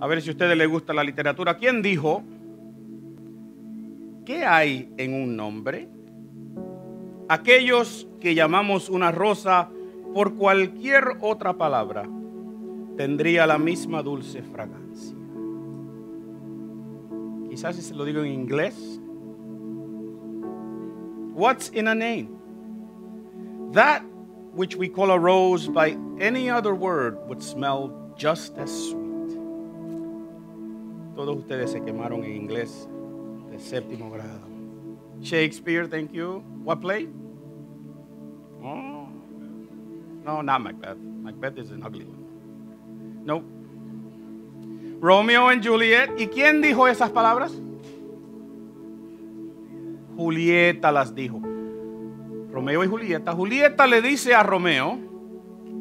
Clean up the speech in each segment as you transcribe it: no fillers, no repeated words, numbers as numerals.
A ver si a ustedes les gusta la literatura. ¿Quién dijo: ¿qué hay en un nombre? Aquellos que llamamos una rosa por cualquier otra palabra tendría la misma dulce fragancia. Quizás si se lo digo en inglés. What's in a name? That which we call a rose by any other word would smell just as sweet. Todos ustedes se quemaron en inglés de séptimo grado. Shakespeare, thank you. What play? Oh, no, not Macbeth. Macbeth is an ugly one. No. Romeo and Juliet. ¿Y quién dijo esas palabras? Julieta las dijo. Romeo y Julieta. Julieta le dice a Romeo: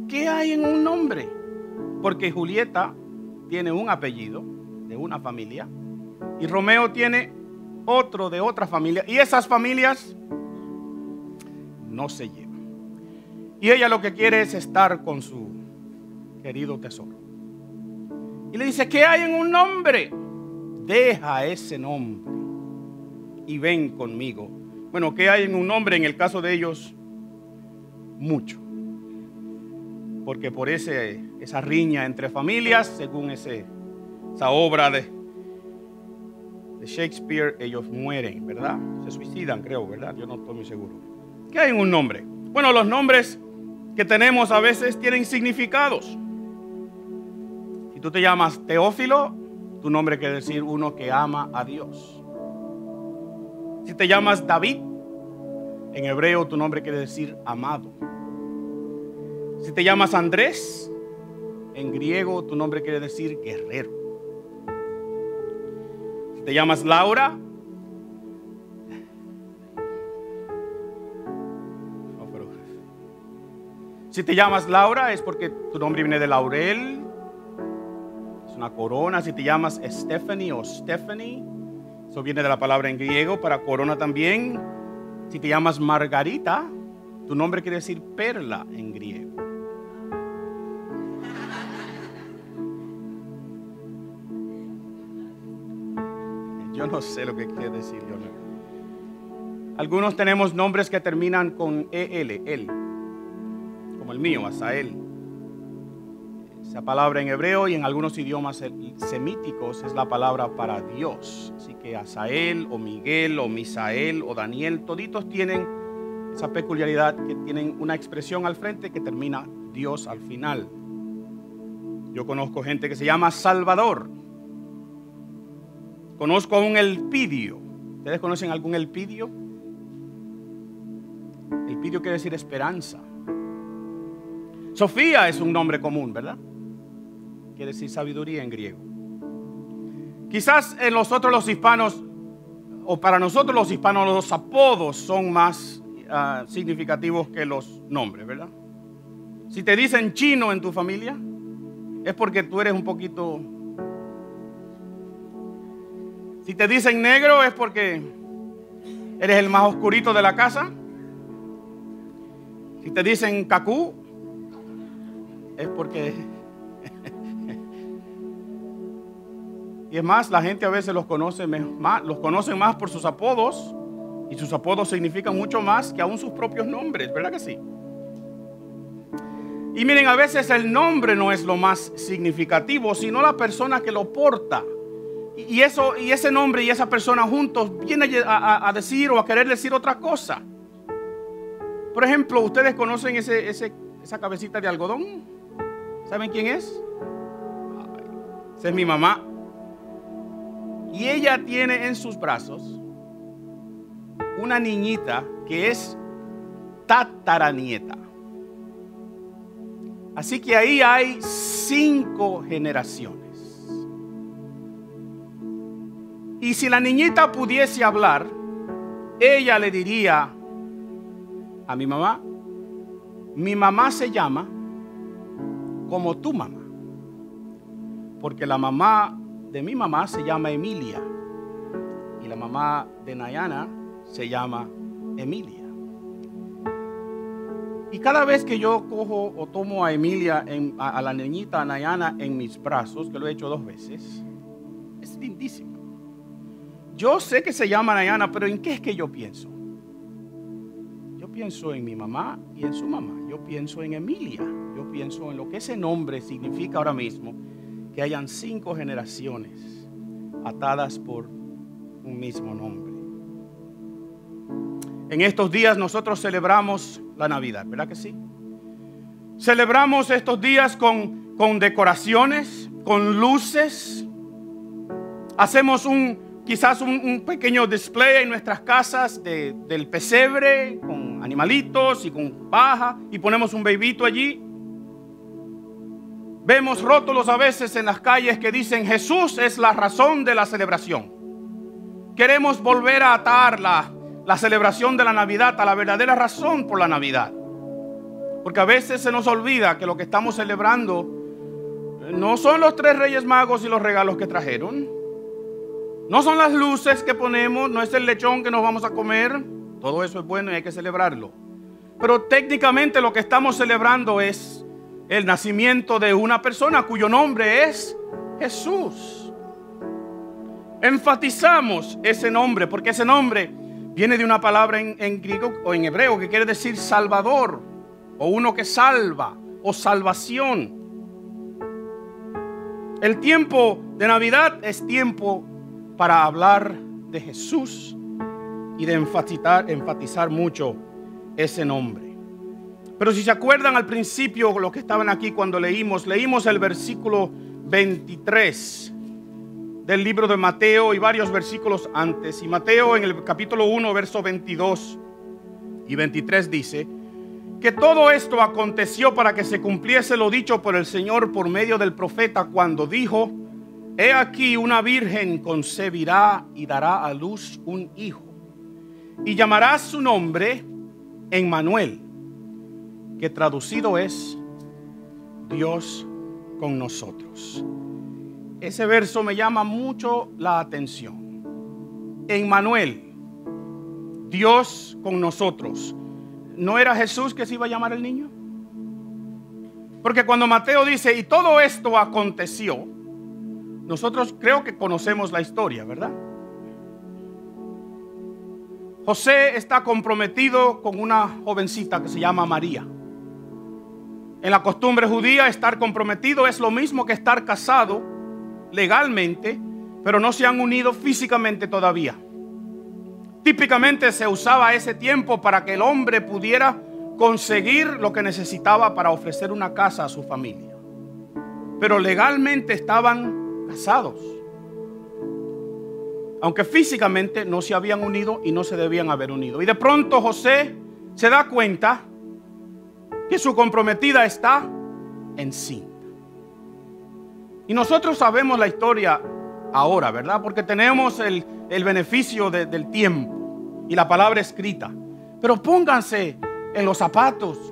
¿qué hay en un nombre? Porque Julieta tiene un apellido de una familia y Romeo tiene otro de otra familia, y esas familias no se llevan. Y ella lo que quiere es estar con su querido tesoro. Y le dice: ¿qué hay en un nombre? Deja ese nombre y ven conmigo. Bueno, ¿qué hay en un nombre? En el caso de ellos, mucho. Porque por esa riña entre familias, según esa obra de Shakespeare, ellos mueren, ¿verdad? Se suicidan, creo, ¿verdad? Yo no estoy muy seguro. ¿Qué hay en un nombre? Bueno, los nombres que tenemos a veces tienen significados. Si tú te llamas Teófilo, tu nombre quiere decir uno que ama a Dios. Si te llamas David, en hebreo tu nombre quiere decir amado. Si te llamas Andrés, en griego tu nombre quiere decir guerrero. Si te llamas Laura, si te llamas Laura es porque tu nombre viene de laurel, es una corona. Si te llamas Stephanie o Stephanie, eso viene de la palabra en griego para corona también. Si te llamas Margarita, tu nombre quiere decir perla en griego. Yo no sé lo que quiere decir. Yo no. Algunos tenemos nombres que terminan con EL, él, como el mío, Asael. Esa palabra en hebreo y en algunos idiomas semíticos es la palabra para Dios. Así que Asael o Miguel o Misael o Daniel, toditos tienen esa peculiaridad que tienen una expresión al frente que termina Dios al final. Yo conozco gente que se llama Salvador. Conozco a un Elpidio. ¿Ustedes conocen algún Elpidio? Elpidio quiere decir esperanza. Sofía es un nombre común, ¿verdad? Quiere decir sabiduría en griego. Quizás en nosotros los hispanos, o para nosotros los hispanos, los apodos son más significativos que los nombres, ¿verdad? Si te dicen chino en tu familia, es porque tú eres un poquito... Si te dicen negro, es porque eres el más oscurito de la casa. Si te dicen cacú, es porque... Y es más, la gente a veces los conoce más por sus apodos, y sus apodos significan mucho más que aún sus propios nombres, ¿verdad que sí? Y miren, a veces el nombre no es lo más significativo, sino la persona que lo porta. Y ese nombre y esa persona juntos vienen a decir o a querer decir otra cosa. Por ejemplo, ¿ustedes conocen esa cabecita de algodón? ¿Saben quién es? Esa es mi mamá. Y ella tiene en sus brazos una niñita que es tataranieta. Así que ahí hay 5 generaciones. Y si la niñita pudiese hablar, ella le diría a mi mamá se llama como tu mamá. Porque la mamá de mi mamá se llama Emilia y la mamá de Nayana se llama Emilia. Y cada vez que yo cojo o tomo a Emilia, a la niñita, a Nayana, en mis brazos, que lo he hecho 2 veces, es lindísimo. Yo sé que se llama Nayana, pero ¿en qué es que yo pienso? Yo pienso en mi mamá y en su mamá. Yo pienso en Emilia. Yo pienso en lo que ese nombre significa ahora mismo, que hayan 5 generaciones atadas por un mismo nombre. En estos días nosotros celebramos la Navidad, ¿verdad que sí? Celebramos estos días con decoraciones, con luces. Hacemos quizás un pequeño display en nuestras casas del pesebre, con animalitos y con paja, y ponemos un bebito allí. Vemos rótulos a veces en las calles que dicen: Jesús es la razón de la celebración. Queremos volver a atar la celebración de la Navidad a la verdadera razón por la Navidad. Porque a veces se nos olvida que lo que estamos celebrando no son los 3 Reyes Magos y los regalos que trajeron. No son las luces que ponemos, no es el lechón que nos vamos a comer. Todo eso es bueno y hay que celebrarlo. Pero técnicamente lo que estamos celebrando es el nacimiento de una persona cuyo nombre es Jesús. Enfatizamos ese nombre porque ese nombre viene de una palabra en griego o en hebreo que quiere decir salvador, o uno que salva, o salvación. El tiempo de Navidad es tiempo para hablar de Jesús y de enfatizar mucho ese nombre. Pero si se acuerdan al principio, los que estaban aquí cuando leímos el versículo 23 del libro de Mateo y varios versículos antes. Y Mateo en el capítulo 1, verso 22 y 23 dice que todo esto aconteció para que se cumpliese lo dicho por el Señor por medio del profeta cuando dijo: He aquí una virgen concebirá y dará a luz un hijo, y llamarás su nombre Emmanuel, que traducido es Dios con nosotros. Ese verso me llama mucho la atención. Emmanuel, Dios con nosotros. ¿No era Jesús que se iba a llamar el niño? Porque cuando Mateo dice, y todo esto aconteció, nosotros creo que conocemos la historia, ¿verdad? José está comprometido con una jovencita que se llama María. En la costumbre judía, estar comprometido es lo mismo que estar casado legalmente, pero no se han unido físicamente todavía. Típicamente se usaba ese tiempo para que el hombre pudiera conseguir lo que necesitaba para ofrecer una casa a su familia. Pero legalmente estaban casados, aunque físicamente no se habían unido y no se debían haber unido. Y de pronto José se da cuenta que su comprometida está encinta. Y nosotros sabemos la historia ahora, ¿verdad? Porque tenemos el beneficio del tiempo y la palabra escrita. Pero pónganse en los zapatos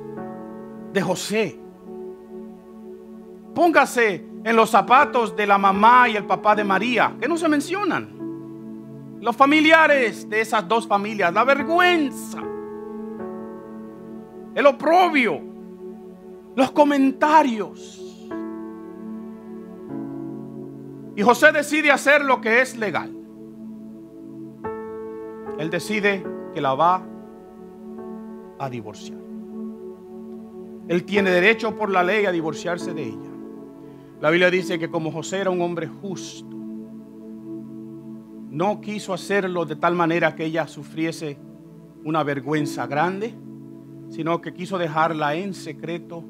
de José. Póngase en los zapatos de la mamá y el papá de María, que no se mencionan. Los familiares de esas 2 familias, la vergüenza, el oprobio, los comentarios. Y José decide hacer lo que es legal. Él decide que la va a divorciar. Él tiene derecho por la ley a divorciarse de ella. La Biblia dice que como José era un hombre justo, no quiso hacerlo de tal manera que ella sufriese una vergüenza grande, sino que quiso dejarla en secreto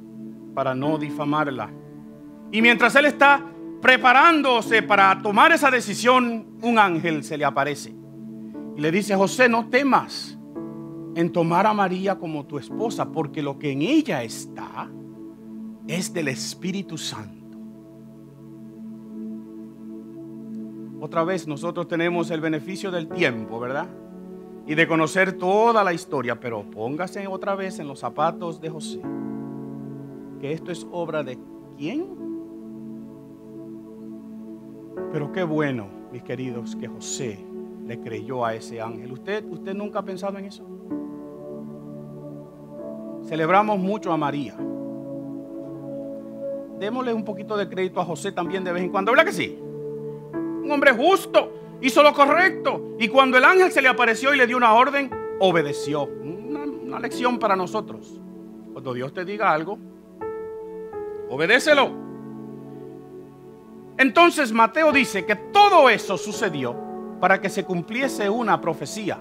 para no difamarla. Y mientras él está preparándose para tomar esa decisión, un ángel se le aparece y le dice: José, no temas en tomar a María como tu esposa, porque lo que en ella está es del Espíritu Santo. Otra vez nosotros tenemos el beneficio del tiempo, ¿verdad? Y de conocer toda la historia, pero póngase otra vez en los zapatos de José, que esto es obra de ¿quién? Pero qué bueno, mis queridos, que José le creyó a ese ángel. ¿Usted nunca ha pensado en eso? celebramos mucho a María. Démosle un poquito de crédito a José también de vez en cuando, ¿verdad que sí? Un hombre justo, hizo lo correcto. Y cuando el ángel se le apareció y le dio una orden, obedeció. Una lección para nosotros. Cuando Dios te diga algo, obedécelo. Entonces Mateo dice que todo eso sucedió para que se cumpliese una profecía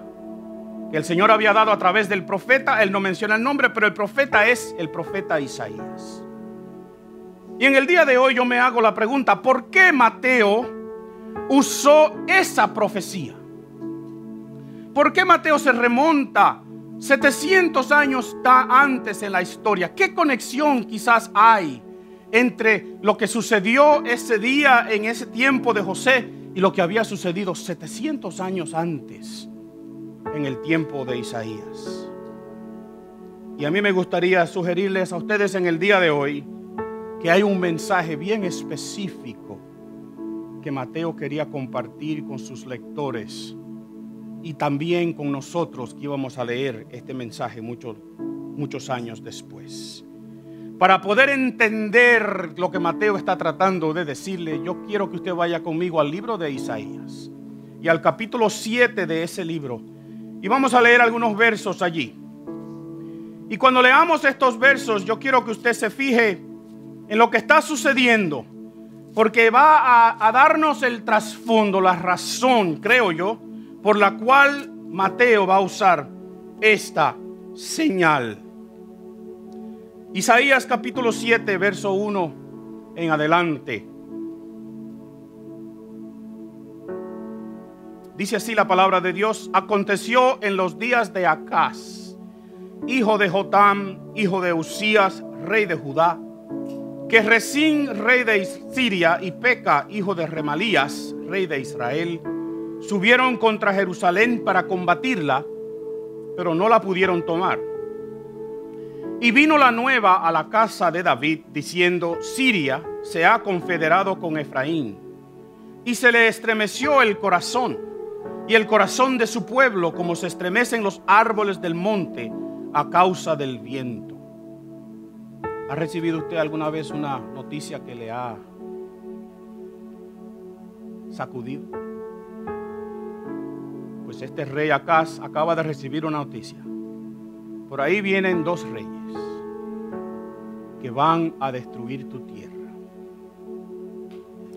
que el Señor había dado a través del profeta. Él no menciona el nombre, pero el profeta es el profeta Isaías. Y en el día de hoy yo me hago la pregunta: ¿por qué Mateo usó esa profecía? ¿Por qué Mateo se remonta 700 años antes en la historia? ¿Qué conexión quizás hay entre lo que sucedió ese día, en ese tiempo de José, y lo que había sucedido 700 años antes en el tiempo de Isaías? Y a mí me gustaría sugerirles a ustedes en el día de hoy que hay un mensaje bien específico que Mateo quería compartir con sus lectores y también con nosotros que íbamos a leer este mensaje muchos años después. Para poder entender lo que Mateo está tratando de decirle, yo quiero que usted vaya conmigo al libro de Isaías y al capítulo 7 de ese libro, y vamos a leer algunos versos allí. Y cuando leamos estos versos, yo quiero que usted se fije en lo que está sucediendo, porque va a darnos el trasfondo, la razón, creo yo, por la cual Mateo va a usar esta señal. Isaías capítulo 7, verso 1 en adelante. Dice así la palabra de Dios: aconteció en los días de Acaz, hijo de Jotam, hijo de Usías, rey de Judá, que Resín, rey de Siria, y Peca, hijo de Remalías, rey de Israel, subieron contra Jerusalén para combatirla, pero no la pudieron tomar. Y vino la nueva a la casa de David, diciendo: Siria se ha confederado con Efraín. Y se le estremeció el corazón, y el corazón de su pueblo, como se estremecen los árboles del monte a causa del viento. ¿Ha recibido usted alguna vez una noticia que le ha sacudido? Pues este rey Acaz acaba de recibir una noticia. Por ahí vienen dos reyes que van a destruir tu tierra.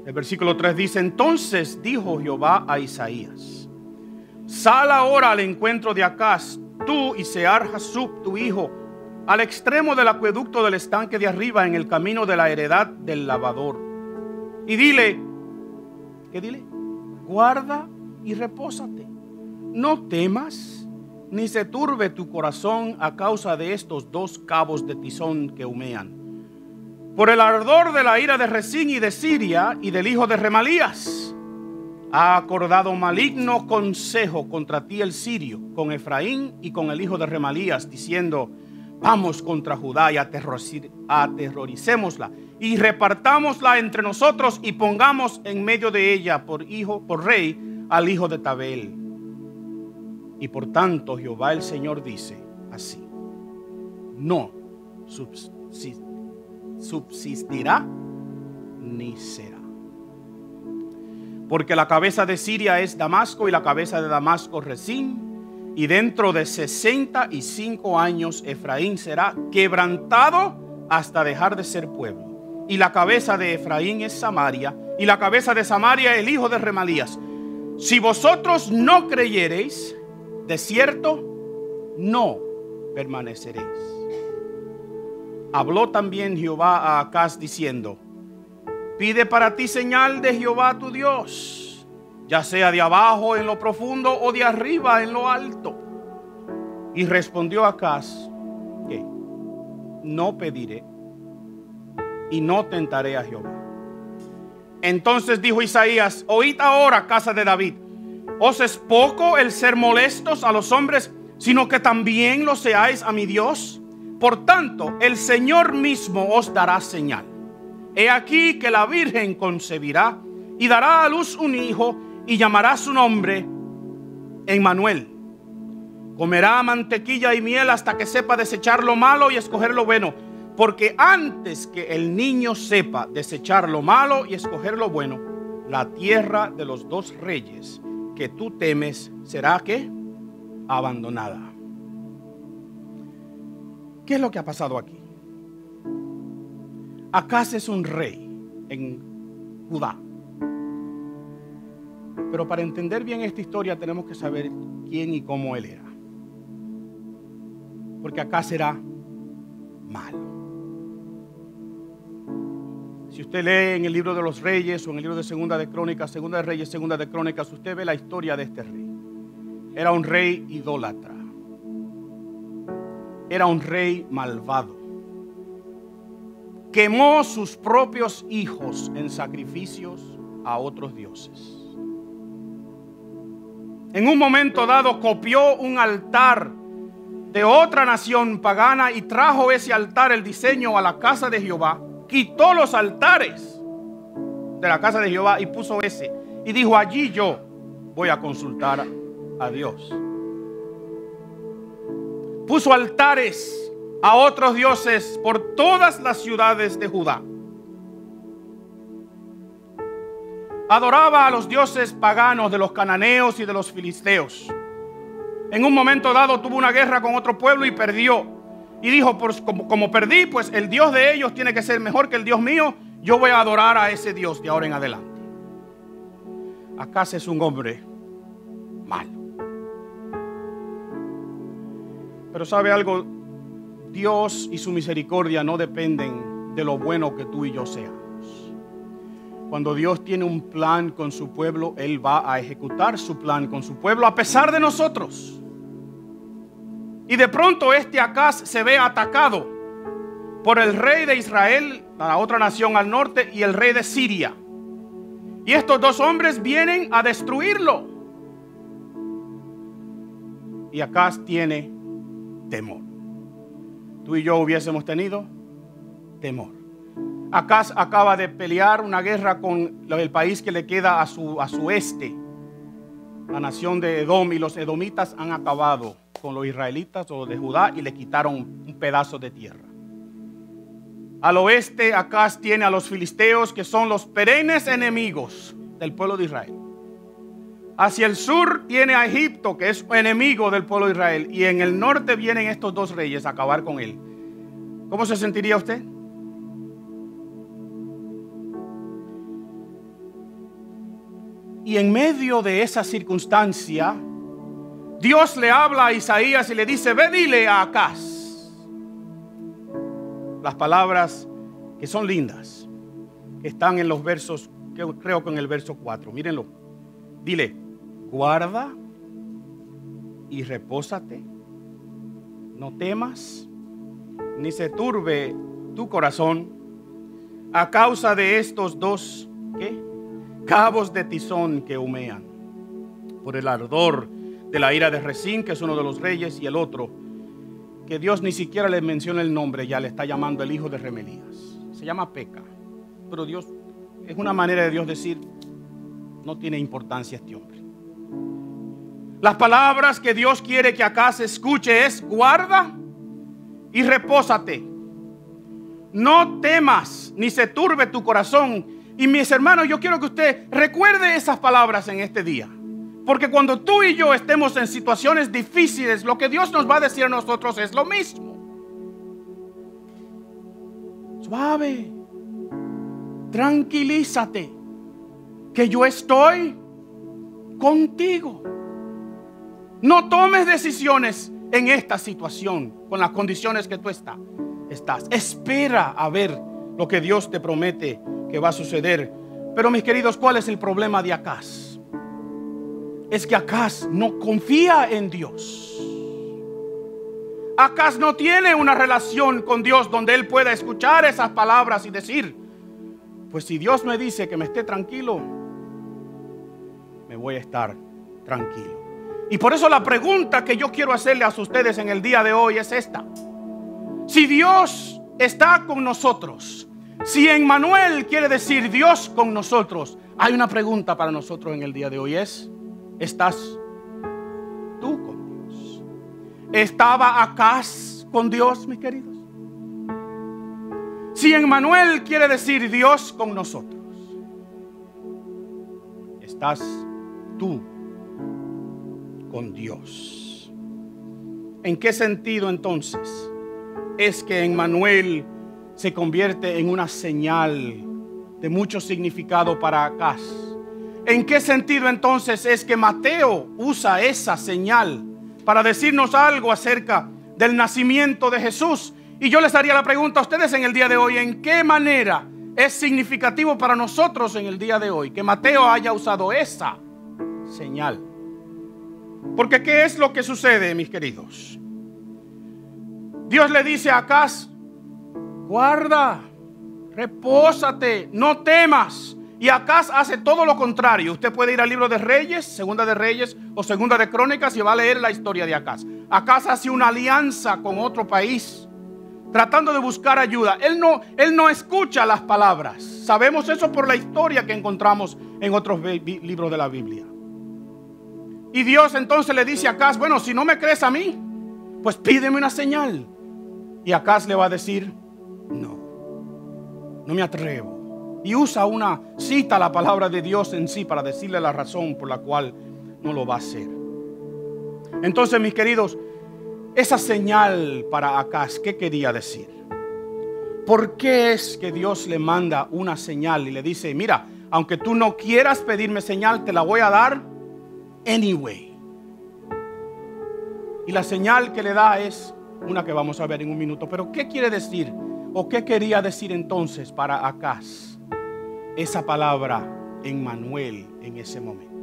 El versículo 3 dice: entonces dijo Jehová a Isaías: sal ahora al encuentro de Acaz, tú y Sear-Jasub tu hijo, al extremo del acueducto del estanque de arriba, en el camino de la heredad del lavador. Y dile, ¿qué dile? Guarda y repósate. No temas, ni se turbe tu corazón a causa de estos dos cabos de tizón que humean. Por el ardor de la ira de Resín y de Siria y del hijo de Remalías, ha acordado maligno consejo contra ti el sirio, con Efraín y con el hijo de Remalías, diciendo: vamos contra Judá y aterroricémosla y repartámosla entre nosotros y pongamos en medio de ella por rey al hijo de Tabel. Y por tanto Jehová el Señor dice así: no subsistirá ni será. Porque la cabeza de Siria es Damasco y la cabeza de Damasco Resín, y dentro de 65 años Efraín será quebrantado hasta dejar de ser pueblo. Y la cabeza de Efraín es Samaria, y la cabeza de Samaria el hijo de Remalías. Si vosotros no creyereis, de cierto no permaneceréis. Habló también Jehová a Acaz diciendo: pide para ti señal de Jehová tu Dios, ya sea de abajo en lo profundo o de arriba en lo alto. Y respondió Acaz: ¿qué? No pediré y no tentaré a Jehová. Entonces dijo Isaías: oíd ahora, casa de David, ¿os es poco el ser molestos a los hombres, sino que también lo seáis a mi Dios? Por tanto, el Señor mismo os dará señal. He aquí que la Virgen concebirá y dará a luz un hijo, y llamará su nombre Emmanuel. Comerá mantequilla y miel hasta que sepa desechar lo malo y escoger lo bueno. Porque antes que el niño sepa desechar lo malo y escoger lo bueno, la tierra de los dos reyes que tú temes será ¿qué? Abandonada. ¿Qué es lo que ha pasado aquí? Acaz es un rey en Judá. Pero para entender bien esta historia tenemos que saber quién y cómo él era. Porque Acaz era malo. Si usted lee en el libro de los Reyes o en el libro de Segunda de Crónicas, Segunda de Reyes, Segunda de Crónicas, usted ve la historia de este rey. Era un rey idólatra. Era un rey malvado. Quemó sus propios hijos en sacrificios a otros dioses. En un momento dado copió un altar de otra nación pagana y trajo ese altar, el diseño, a la casa de Jehová. Quitó los altares de la casa de Jehová y puso ese. Y dijo: allí yo voy a consultar a Dios. Puso altares a otros dioses por todas las ciudades de Judá. Adoraba a los dioses paganos de los cananeos y de los filisteos. En un momento dado tuvo una guerra con otro pueblo y perdió. Y dijo: pues, como perdí, pues el Dios de ellos tiene que ser mejor que el Dios mío. Yo voy a adorar a ese Dios de ahora en adelante. Acaz es un hombre malo. Pero ¿sabe algo? Dios y su misericordia no dependen de lo bueno que tú y yo seamos. Cuando Dios tiene un plan con su pueblo, Él va a ejecutar su plan con su pueblo a pesar de nosotros. Y de pronto este Acaz se ve atacado por el rey de Israel, la otra nación al norte, y el rey de Siria. Y estos dos hombres vienen a destruirlo. Y Acaz tiene temor. Tú y yo hubiésemos tenido temor. Acaz acaba de pelear una guerra con el país que le queda a su este, la nación de Edom, y los edomitas han acabado con los israelitas o de Judá y le quitaron un pedazo de tierra. Al oeste, Acaz tiene a los filisteos, que son los perennes enemigos del pueblo de Israel. Hacia el sur tiene a Egipto, que es enemigo del pueblo de Israel, y en el norte vienen estos dos reyes a acabar con él. ¿Cómo se sentiría usted? Y en medio de esa circunstancia, Dios le habla a Isaías y le dice: ve, dile a Acaz. Las palabras que son lindas están en los versos, creo que en el verso 4. Mírenlo. Dile: guarda y repósate. No temas, ni se turbe tu corazón a causa de estos dos, ¿qué? Cabos de tizón que humean por el ardor de la ira de Rezín, que es uno de los reyes, y el otro, que Dios ni siquiera le menciona el nombre, ya le está llamando el hijo de Remelías. Se llama Peca, pero Dios, es una manera de Dios decir: no tiene importancia este hombre. Las palabras que Dios quiere que Acaz escuche es: guarda y repósate. No temas, ni se turbe tu corazón. Y mis hermanos, yo quiero que usted recuerde esas palabras en este día. Porque cuando tú y yo estemos en situaciones difíciles, lo que Dios nos va a decir a nosotros es lo mismo. Suave, tranquilízate, que yo estoy contigo. No tomes decisiones en esta situación con las condiciones que tú estás. Espera a ver lo que Dios te promete que va a suceder. Pero mis queridos, ¿cuál es el problema de Acaz? Es que Acaz no confía en Dios. Acaz no tiene una relación con Dios donde él pueda escuchar esas palabras y decir: pues si Dios me dice que me esté tranquilo, me voy a estar tranquilo. Y por eso la pregunta que yo quiero hacerle a ustedes en el día de hoy es esta: si Dios está con nosotros, si Emmanuel quiere decir Dios con nosotros, hay una pregunta para nosotros en el día de hoy: es: ¿estás tú con Dios? ¿Estaba Acaz con Dios, mis queridos? Si Emmanuel quiere decir Dios con nosotros, ¿estás tú con Dios? ¿En qué sentido entonces es que Emmanuel se convierte en una señal de mucho significado para Acaz? ¿En qué sentido entonces es que Mateo usa esa señal para decirnos algo acerca del nacimiento de Jesús? Y yo les haría la pregunta a ustedes en el día de hoy: ¿en qué manera es significativo para nosotros en el día de hoy que Mateo haya usado esa señal? Porque ¿qué es lo que sucede, mis queridos? Dios le dice a Acaz: guarda, repósate, no temas. Y Acaz hace todo lo contrario. Usted puede ir al libro de Reyes, Segunda de Reyes o Segunda de Crónicas, y va a leer la historia de Acaz. Acaz hace una alianza con otro país, tratando de buscar ayuda. Él no escucha las palabras. Sabemos eso por la historia que encontramos en otros libros de la Biblia. Y Dios entonces le dice a Acaz: bueno, si no me crees a mí, pues pídeme una señal. Y Acaz le va a decir: no me atrevo. Y usa cita la palabra de Dios en sí para decirle la razón por la cual no lo va a hacer. Entonces, mis queridos, esa señal para Acaz, ¿qué quería decir? ¿Por qué es que Dios le manda una señal y le dice: mira, aunque tú no quieras pedirme señal, te la voy a dar anyway? Y la señal que le da es una que vamos a ver en un minuto. Pero ¿qué quiere decir o qué quería decir entonces para Acaz esa palabra Emmanuel en ese momento?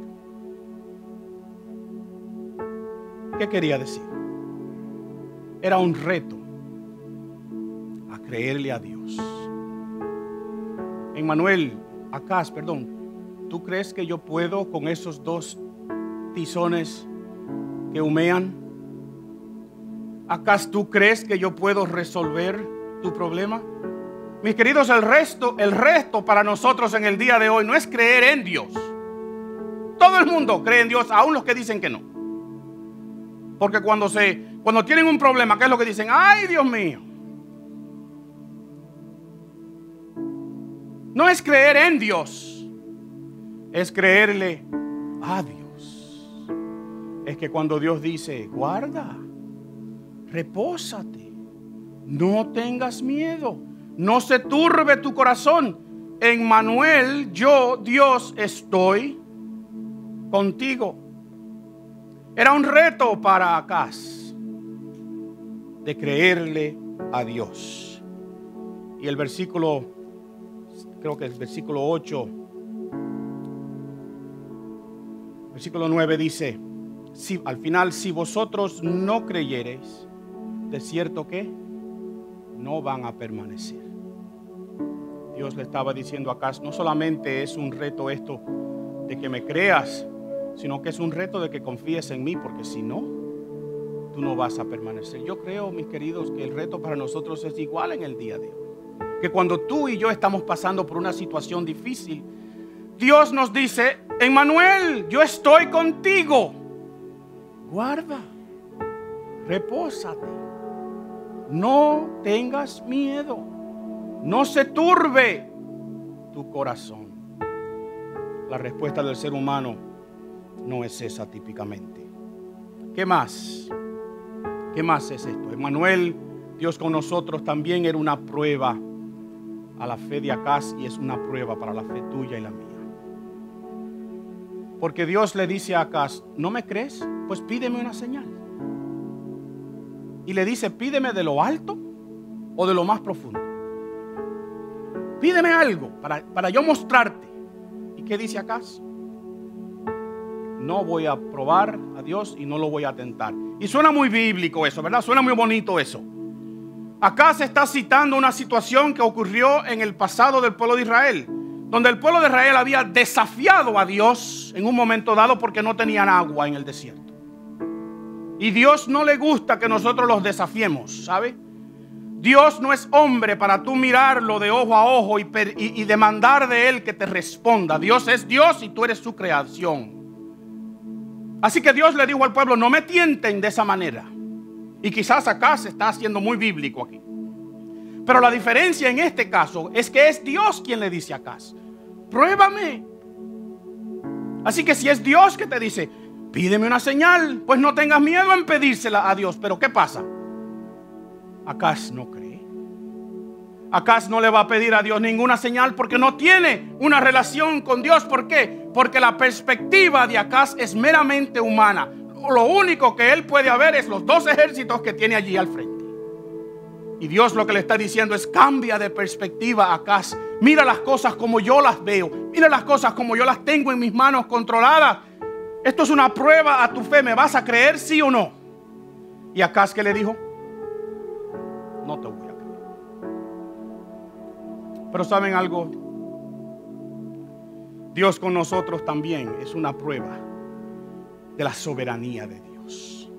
¿Qué quería decir? Era un reto a creerle a Dios. Acaz, ¿tú crees que yo puedo con esos 2 tizones que humean? Acaz, ¿tú crees que yo puedo resolver tu problema? Mis queridos, el resto para nosotros en el día de hoy no es creer en Dios. Todo el mundo cree en Dios, aún los que dicen que no. Porque cuando tienen un problema, ¿qué es lo que dicen? ¡Ay, Dios mío! No es creer en Dios, es creerle a Dios. Es que cuando Dios dice: guarda, repósate, no tengas miedo, no se turbe tu corazón. Emmanuel, yo, Dios, estoy contigo. Era un reto para Acaz de creerle a Dios. Y el versículo, creo que es versículo 8, versículo 9 dice: al final, si vosotros no creyereis, de cierto que no van a permanecer. Dios le estaba diciendo a Acaz: no solamente es un reto esto de que me creas, sino que es un reto de que confíes en mí, porque si no, tú no vas a permanecer. Yo creo, mis queridos, que el reto para nosotros es igual en el día de hoy. Que cuando tú y yo estamos pasando por una situación difícil, Dios nos dice: Emmanuel, yo estoy contigo. Guarda, repósate, no tengas miedo, no se turbe tu corazón. La respuesta del ser humano no es esa típicamente. ¿Qué más? ¿Qué más es esto? Emmanuel, Dios con nosotros, también era una prueba a la fe de Acaz y es una prueba para la fe tuya y la mía. Porque Dios le dice a Acaz: ¿no me crees? Pues pídeme una señal. Y le dice: pídeme de lo alto o de lo más profundo. Pídeme algo para yo mostrarte. ¿Y qué dice Acaz? No voy a probar a Dios y no lo voy a tentar. Y suena muy bíblico eso, ¿verdad? Suena muy bonito eso. Acá se está citando una situación que ocurrió en el pasado del pueblo de Israel, donde el pueblo de Israel había desafiado a Dios en un momento dado porque no tenían agua en el desierto. Y Dios no le gusta que nosotros los desafiemos, ¿sabe? Dios no es hombre para tú mirarlo de ojo a ojo y demandar de él que te responda. Dios es Dios y tú eres su creación. Así que Dios le dijo al pueblo: no me tienten de esa manera. Y quizás acá se está haciendo muy bíblico aquí. Pero la diferencia en este caso es que es Dios quien le dice a Acaz: pruébame. Así que si es Dios que te dice: pídeme una señal, pues no tengas miedo en pedírsela a Dios. Pero ¿qué pasa? Acaz no cree. Acaz no le va a pedir a Dios ninguna señal porque no tiene una relación con Dios. ¿Por qué? Porque la perspectiva de Acaz es meramente humana. Lo único que él puede ver es los dos ejércitos que tiene allí al frente. Y Dios lo que le está diciendo es: cambia de perspectiva, Acaz. Mira las cosas como yo las veo. Mira las cosas como yo las tengo en mis manos controladas. Esto es una prueba a tu fe. ¿Me vas a creer, sí o no? Y Acaz, ¿qué le dijo? No te voy a creer. Pero ¿saben algo? Dios con nosotros también es una prueba de la soberanía de Dios.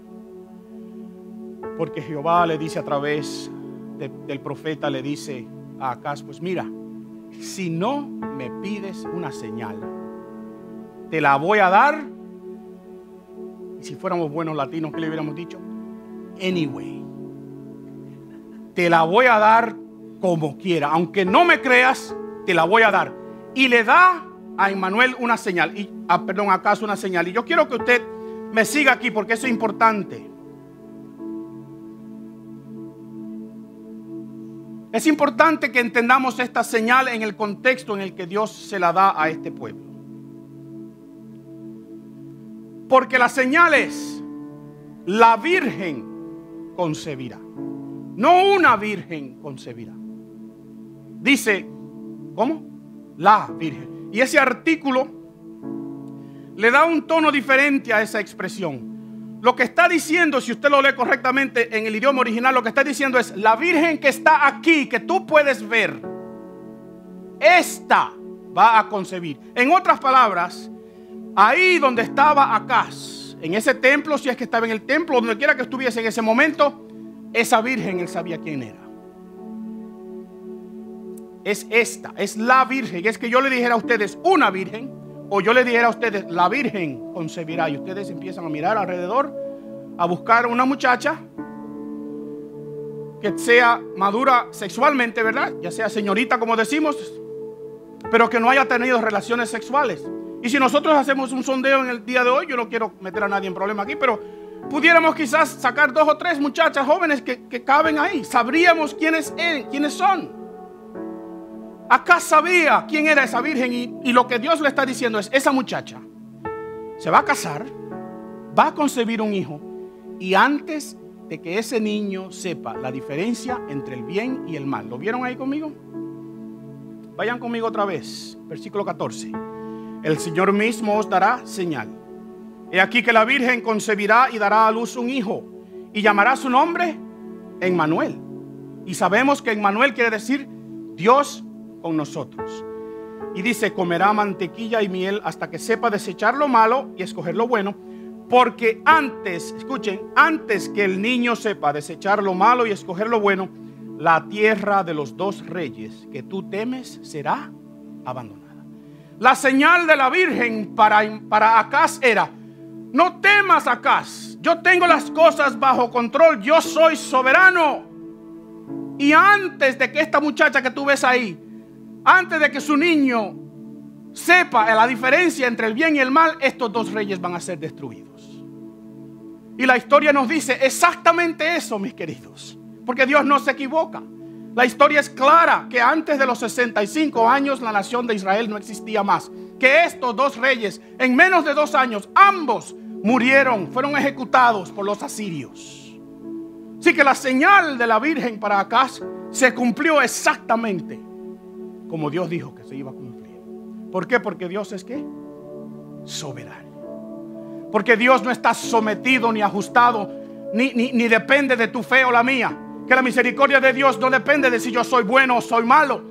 Porque Jehová le dice a través del profeta, le dice a Acaz: pues mira, si no me pides una señal, te la voy a dar. Y si fuéramos buenos latinos, ¿qué le hubiéramos dicho? Anyway. Te la voy a dar como quiera. Aunque no me creas, te la voy a dar. Y le da a Emmanuel una señal. A Acaz una señal. Y yo quiero que usted me siga aquí porque eso es importante. Es importante que entendamos esta señal en el contexto en el que Dios se la da a este pueblo. Porque la señal es: la virgen concebirá. No una virgen concebirá. Dice, ¿cómo? La virgen. Y ese artículo le da un tono diferente a esa expresión. Lo que está diciendo, si usted lo lee correctamente en el idioma original, lo que está diciendo es: la virgen que está aquí, que tú puedes ver, esta va a concebir. En otras palabras, ahí donde estaba Acaz, en ese templo, si es que estaba en el templo, donde quiera que estuviese en ese momento, esa virgen él sabía quién era. Es esta, es la virgen. Es que yo le dijera a ustedes una virgen, o yo le dijera a ustedes: la virgen concebirá, y ustedes empiezan a mirar alrededor, a buscar una muchacha que sea madura sexualmente, ¿verdad? Ya sea señorita, como decimos, pero que no haya tenido relaciones sexuales. Y si nosotros hacemos un sondeo en el día de hoy, yo no quiero meter a nadie en problema aquí, pero pudiéramos quizás sacar 2 o 3 muchachas jóvenes que caben ahí. Sabríamos quiénes son. Acá sabía quién era esa virgen, y lo que Dios le está diciendo es: esa muchacha se va a casar, va a concebir un hijo, y antes de que ese niño sepa la diferencia entre el bien y el mal. ¿Lo vieron ahí conmigo? Vayan conmigo otra vez, versículo 14. El Señor mismo os dará señal. He aquí que la virgen concebirá y dará a luz un hijo, y llamará su nombre Emmanuel. Y sabemos que Emmanuel quiere decir Dios con nosotros. Y dice: comerá mantequilla y miel hasta que sepa desechar lo malo y escoger lo bueno, porque antes, escuchen, antes que el niño sepa desechar lo malo y escoger lo bueno, la tierra de los 2 reyes que tú temes será abandonada. La señal de la virgen para Acaz era: no temas, Acaz, yo tengo las cosas bajo control, yo soy soberano. Y antes de que esta muchacha que tú ves ahí, antes de que su niño sepa la diferencia entre el bien y el mal, estos 2 reyes van a ser destruidos. Y la historia nos dice exactamente eso, mis queridos, porque Dios no se equivoca. La historia es clara, que antes de los 65 años la nación de Israel no existía más. Que estos 2 reyes, en menos de 2 años, ambos murieron, fueron ejecutados por los asirios. Así que la señal de la virgen para Acaz se cumplió exactamente como Dios dijo que se iba a cumplir. ¿Por qué? Porque Dios es ¿qué? Soberano. Porque Dios no está sometido ni ajustado, ni depende de tu fe o la mía. Que la misericordia de Dios no depende de si yo soy bueno o soy malo.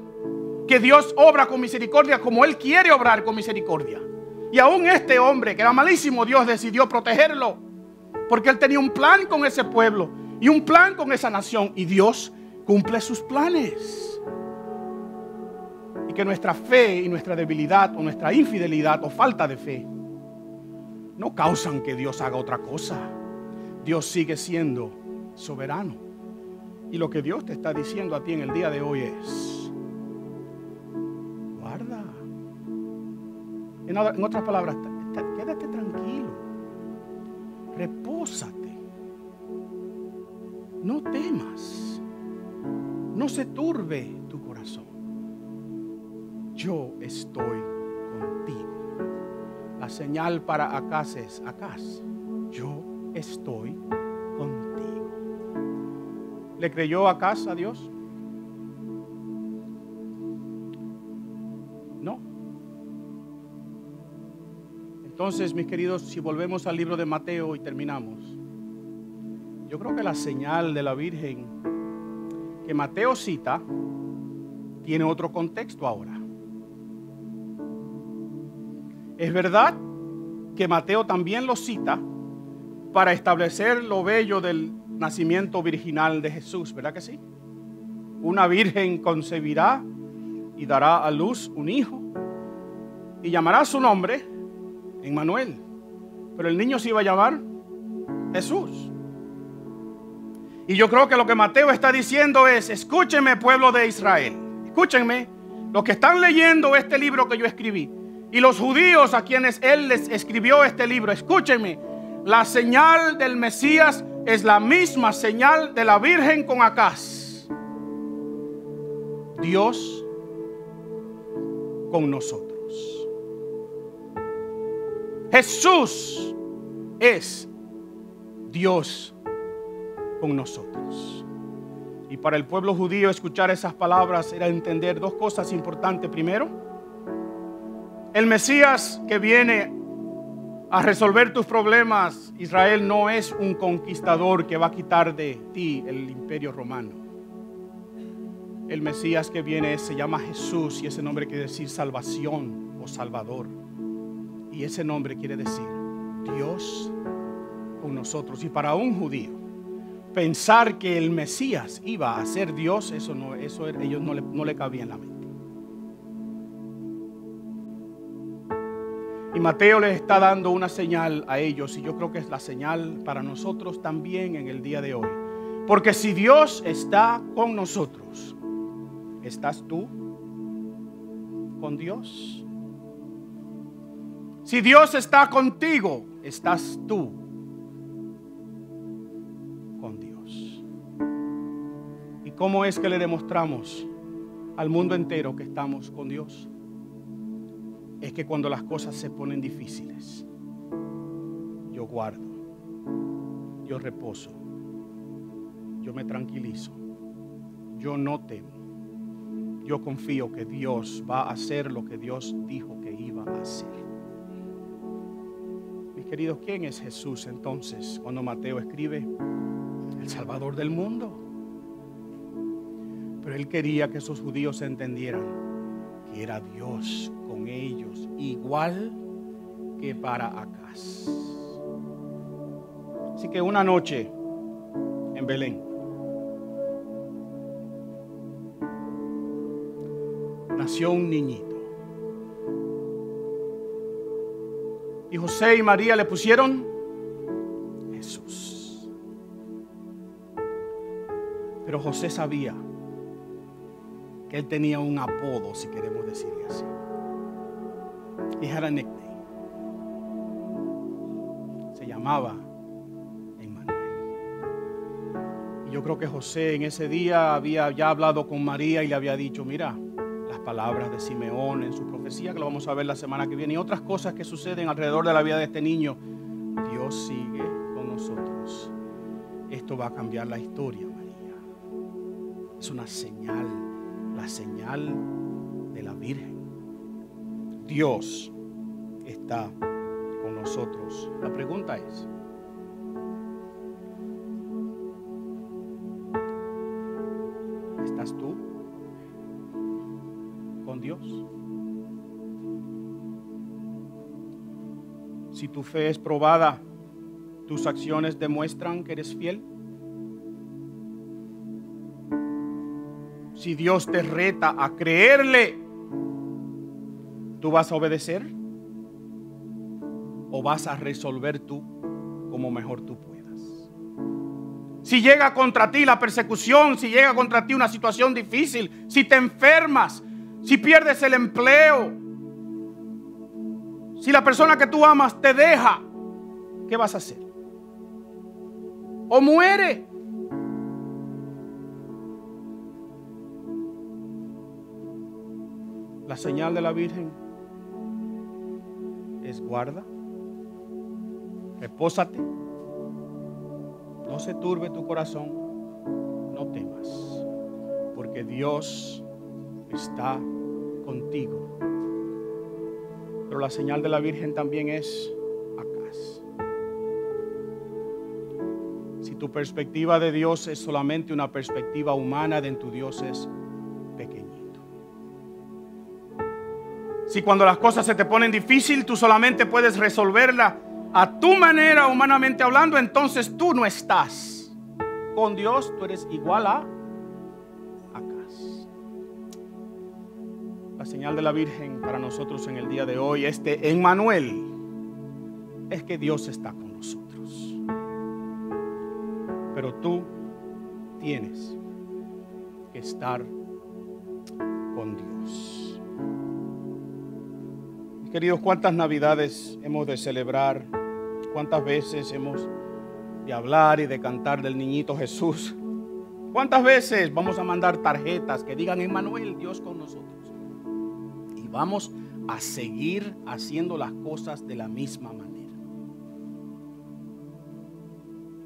Que Dios obra con misericordia como Él quiere obrar con misericordia. Y aún este hombre que era malísimo, Dios decidió protegerlo, porque Él tenía un plan con ese pueblo y un plan con esa nación. Y Dios cumple sus planes. Y que nuestra fe y nuestra debilidad o nuestra infidelidad o falta de fe no causan que Dios haga otra cosa. Dios sigue siendo soberano. Y lo que Dios te está diciendo a ti en el día de hoy es: guarda. En otras palabras, quédate tranquilo, repósate, no temas, no se turbe tu corazón. Yo estoy contigo. La señal para Acaz es: Acaz, yo estoy contigo. ¿Le creyó Acaz a Dios? No. Entonces, mis queridos, si volvemos al libro de Mateo y terminamos, yo creo que la señal de la Virgen que Mateo cita tiene otro contexto ahora. Es verdad que Mateo también lo cita para establecer lo bello del nacimiento virginal de Jesús, ¿verdad que sí? Una virgen concebirá y dará a luz un hijo y llamará su nombre Emmanuel. Pero el niño se iba a llamar Jesús. Y yo creo que lo que Mateo está diciendo es: escúchenme, pueblo de Israel, escúchenme, los que están leyendo este libro que yo escribí, y los judíos a quienes él les escribió este libro, escúchenme, la señal del Mesías es la misma señal de la Virgen con Acaz. Dios con nosotros. Jesús es Dios con nosotros. Y para el pueblo judío escuchar esas palabras era entender dos cosas importantes. Primero, el Mesías que viene a resolver tus problemas, Israel, no es un conquistador que va a quitar de ti el imperio romano. El Mesías que viene se llama Jesús, y ese nombre quiere decir salvación o salvador. Y ese nombre quiere decir Dios con nosotros. Y para un judío, pensar que el Mesías iba a ser Dios, ellos no le cabía en la mente. Y Mateo les está dando una señal a ellos, y yo creo que es la señal para nosotros también en el día de hoy. Porque si Dios está con nosotros, ¿estás tú con Dios? Si Dios está contigo, ¿estás tú con Dios? ¿Y cómo es que le demostramos al mundo entero que estamos con Dios? Es que cuando las cosas se ponen difíciles, yo guardo, yo reposo, yo me tranquilizo, yo no temo, yo confío que Dios va a hacer lo que Dios dijo que iba a hacer. Mis queridos, ¿quién es Jesús entonces cuando Mateo escribe? El Salvador del mundo. Pero él quería que esos judíos entendieran que era Dios con ellos, igual que para Acaz. Así que una noche en Belén nació un niñito, y José y María le pusieron Jesús. Pero José sabía que él tenía un apodo, si queremos decirle así. He had a nickname. Se llamaba Emmanuel. Y yo creo que José en ese día había ya hablado con María y le había dicho: mira, las palabras de Simeón en su profecía, que lo vamos a ver la semana que viene, y otras cosas que suceden alrededor de la vida de este niño. Dios sigue con nosotros. Esto va a cambiar la historia, María. Es una señal, la señal de la Virgen. Dios está con nosotros. La pregunta es: ¿estás tú con Dios? Si tu fe es probada, ¿tus acciones demuestran que eres fiel? Si Dios te reta a creerle, ¿tú vas a obedecer? ¿O vas a resolver tú como mejor tú puedas? Si llega contra ti la persecución, si llega contra ti una situación difícil, si te enfermas, si pierdes el empleo, si la persona que tú amas te deja, ¿qué vas a hacer? O muere. La señal de la Virgen es guarda, repósate, no se turbe tu corazón, no temas, porque Dios está contigo. Pero la señal de la Virgen también es Acaz. Si tu perspectiva de Dios es solamente una perspectiva humana, de tu Dios es pequeñito. Si cuando las cosas se te ponen difíciles, tú solamente puedes resolverla a tu manera, humanamente hablando, entonces tú no estás con Dios, tú eres igual a Acaz. La señal de la Virgen para nosotros en el día de hoy, Emmanuel, es que Dios está con nosotros. Pero tú tienes que estar con Dios. Queridos, ¿cuántas navidades hemos de celebrar? ¿Cuántas veces hemos de hablar y de cantar del niñito Jesús? ¿Cuántas veces vamos a mandar tarjetas que digan Emmanuel, Dios con nosotros? Y vamos a seguir haciendo las cosas de la misma manera.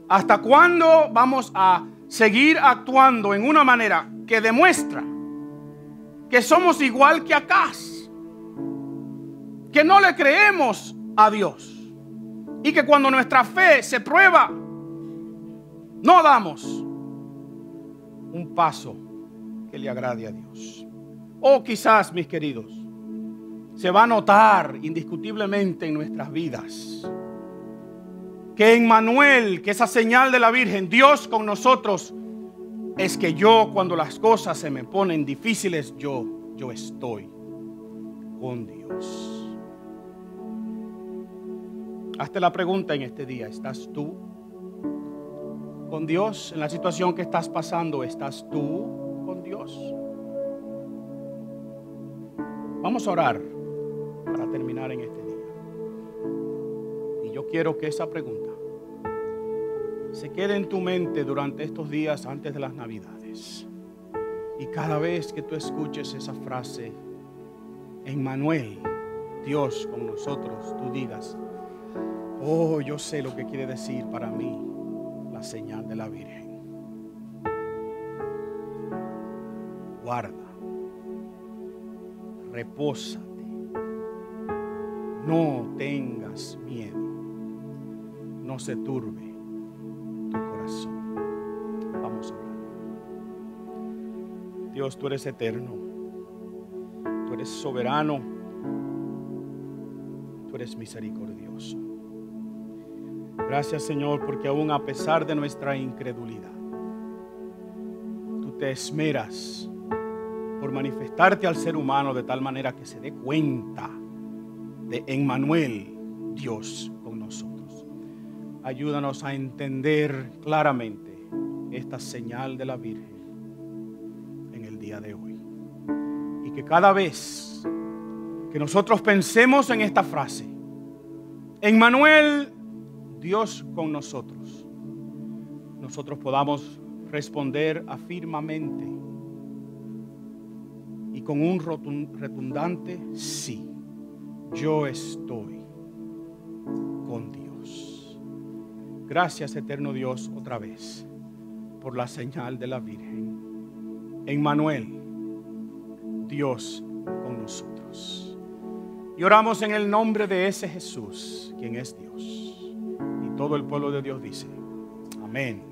¿Hasta cuándo vamos a seguir actuando en una manera que demuestra que somos igual que Acaz? Que no le creemos a Dios y que cuando nuestra fe se prueba, no damos un paso que le agrade a Dios. O quizás, mis queridos, se va a notar indiscutiblemente en nuestras vidas que Emmanuel, que esa señal de la Virgen, Dios con nosotros, es que yo, cuando las cosas se me ponen difíciles, yo estoy con Dios. Hazte la pregunta en este día: ¿estás tú con Dios en la situación que estás pasando? ¿Estás tú con Dios? Vamos a orar para terminar en este día. Y yo quiero que esa pregunta se quede en tu mente durante estos días antes de las Navidades. Y cada vez que tú escuches esa frase, Emmanuel, Dios con nosotros, tú digas: oh, yo sé lo que quiere decir para mí la señal de la Virgen. Guarda, repósate, no tengas miedo, no se turbe tu corazón. Vamos a orar. Dios, tú eres eterno, tú eres soberano, tú eres misericordioso. Gracias, Señor, porque aún a pesar de nuestra incredulidad, tú te esmeras por manifestarte al ser humano de tal manera que se dé cuenta de Emmanuel, Dios con nosotros. Ayúdanos a entender claramente esta señal de la Virgen en el día de hoy. Y que cada vez que nosotros pensemos en esta frase, Emmanuel, Dios con nosotros, nosotros podamos responder afirmamente y con un retundante sí: yo estoy con Dios. Gracias, eterno Dios, otra vez por la señal de la Virgen. Emmanuel, Dios con nosotros. Y oramos en el nombre de ese Jesús, quien es Dios. Todo el pueblo de Dios dice: amén.